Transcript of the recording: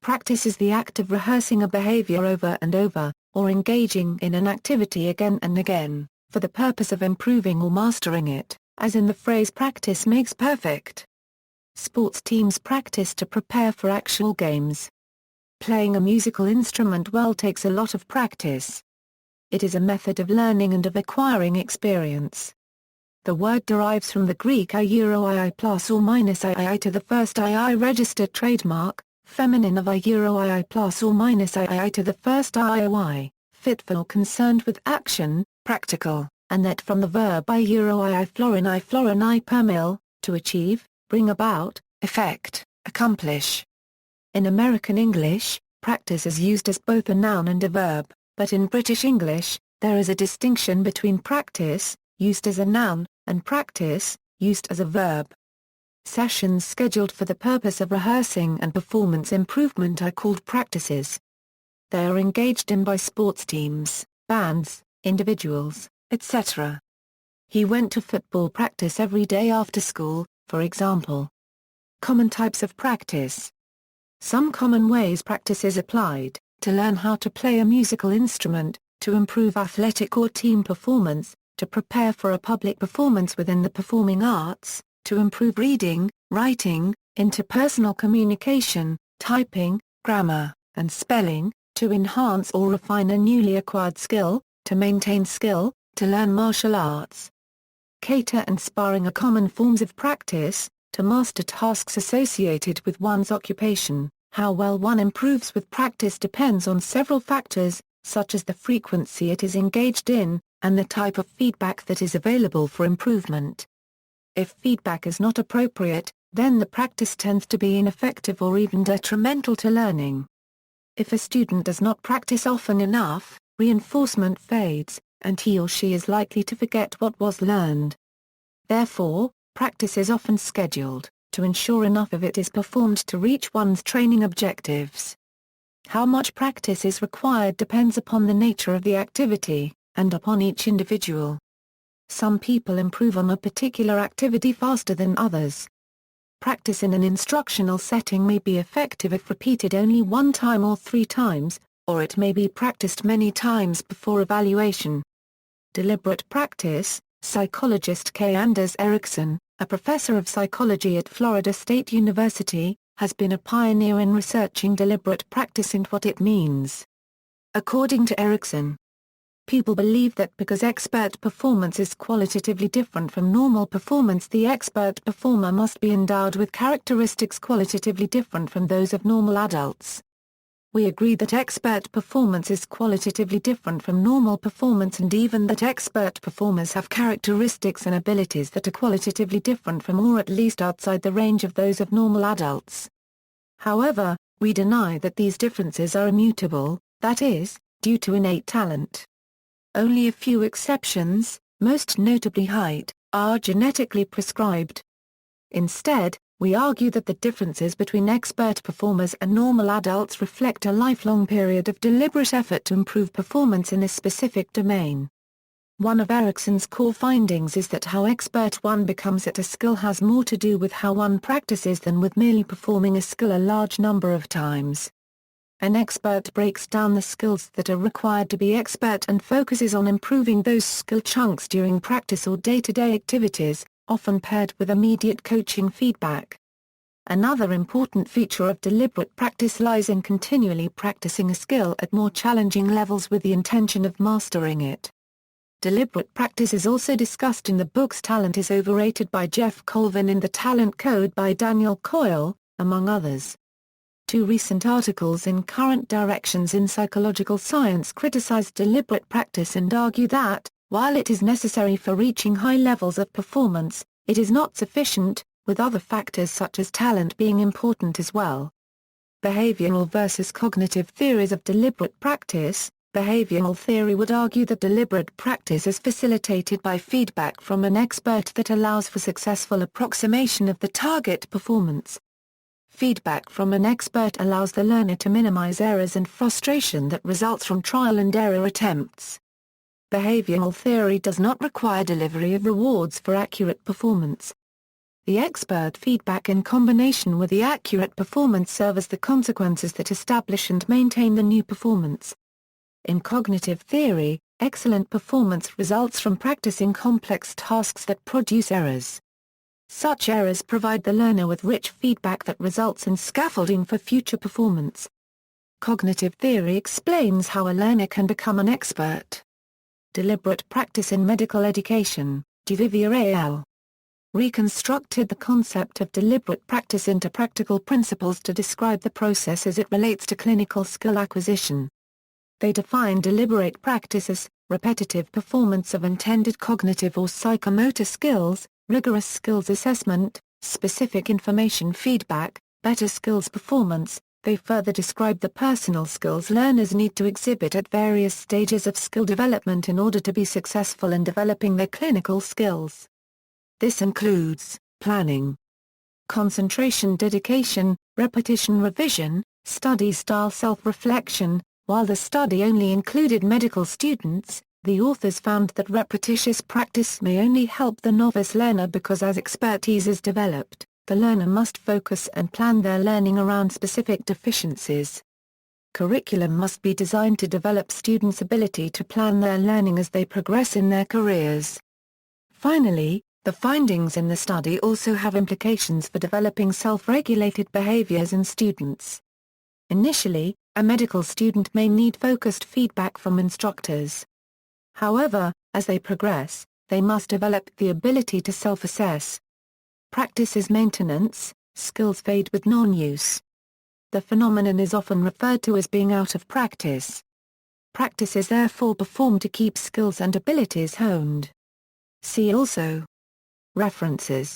Practice is the act of rehearsing a behavior over and over, or engaging in an activity again and again, for the purpose of improving or mastering it, as in the phrase practice makes perfect. Sports teams practice to prepare for actual games. Playing a musical instrument well takes a lot of practice. It is a method of learning and of acquiring experience. The word derives from the Greek I plus or minus II to the first II registered trademark, feminine of I plus or minus II to the first IOI, fit for or concerned with action, practical, and that from the verb I florin I per mil, to achieve, bring about, effect, accomplish. In American English, practice is used as both a noun and a verb, but in British English, there is a distinction between practice, used as a noun, and practice, used as a verb. Sessions scheduled for the purpose of rehearsing and performance improvement are called practices. They are engaged in by sports teams, bands, individuals, etc. He went to football practice every day after school, for example. Common types of practice. Some common ways practice is applied: to learn how to play a musical instrument, to improve athletic or team performance, to prepare for a public performance within the performing arts, to improve reading, writing, interpersonal communication, typing, grammar, and spelling, to enhance or refine a newly acquired skill, to maintain skill, to learn martial arts. Kata and sparring are common forms of practice, to master tasks associated with one's occupation. How well one improves with practice depends on several factors, such as the frequency it is engaged in, and the type of feedback that is available for improvement. If feedback is not appropriate, then the practice tends to be ineffective or even detrimental to learning. If a student does not practice often enough, reinforcement fades, and he or she is likely to forget what was learned. Therefore, practice is often scheduled, to ensure enough of it is performed to reach one's training objectives. How much practice is required depends upon the nature of the activity, and upon each individual. Some people improve on a particular activity faster than others. Practice in an instructional setting may be effective if repeated only one time or 3 times, or it may be practiced many times before evaluation. Deliberate practice. Psychologist K. Anders Ericsson, a professor of psychology at Florida State University, has been a pioneer in researching deliberate practice and what it means. According to Ericsson, people believe that because expert performance is qualitatively different from normal performance, the expert performer must be endowed with characteristics qualitatively different from those of normal adults. We agree that expert performance is qualitatively different from normal performance, and even that expert performers have characteristics and abilities that are qualitatively different from, or at least outside the range of, those of normal adults. However, we deny that these differences are immutable, that is, due to innate talent. Only a few exceptions, most notably height, are genetically prescribed. Instead, we argue that the differences between expert performers and normal adults reflect a lifelong period of deliberate effort to improve performance in a specific domain. One of Ericsson's core findings is that how expert one becomes at a skill has more to do with how one practices than with merely performing a skill a large number of times. An expert breaks down the skills that are required to be expert and focuses on improving those skill chunks during practice or day-to-day activities, often paired with immediate coaching feedback. Another important feature of deliberate practice lies in continually practicing a skill at more challenging levels with the intention of mastering it. Deliberate practice is also discussed in the books Talent is Overrated by Jeff Colvin and The Talent Code by Daniel Coyle, among others. 2 recent articles in Current Directions in Psychological Science criticize deliberate practice and argue that, while it is necessary for reaching high levels of performance, it is not sufficient, with other factors such as talent being important as well. Behavioral versus cognitive theories of deliberate practice. Behavioral theory would argue that deliberate practice is facilitated by feedback from an expert that allows for successful approximation of the target performance. Feedback from an expert allows the learner to minimize errors and frustration that results from trial and error attempts. Behavioral theory does not require delivery of rewards for accurate performance. The expert feedback in combination with the accurate performance serve as the consequences that establish and maintain the new performance. In cognitive theory, excellent performance results from practicing complex tasks that produce errors. Such errors provide the learner with rich feedback that results in scaffolding for future performance. Cognitive theory explains how a learner can become an expert. Deliberate practice in medical education, Duvivier et al. Reconstructed the concept of deliberate practice into practical principles to describe the process as it relates to clinical skill acquisition. They define deliberate practice as repetitive performance of intended cognitive or psychomotor skills, rigorous skills assessment, specific information feedback, better skills performance. They further describe the personal skills learners need to exhibit at various stages of skill development in order to be successful in developing their clinical skills. This includes planning, concentration, dedication, repetition, revision, study style, self-reflection. While the study only included medical students, the authors found that repetitious practice may only help the novice learner because as expertise is developed, the learner must focus and plan their learning around specific deficiencies. Curriculum must be designed to develop students' ability to plan their learning as they progress in their careers. Finally, the findings in the study also have implications for developing self-regulated behaviors in students. Initially, a medical student may need focused feedback from instructors. However, as they progress, they must develop the ability to self-assess. Practice is maintenance, skills fade with non-use. The phenomenon is often referred to as being out of practice. Practice is therefore performed to keep skills and abilities honed. See also. References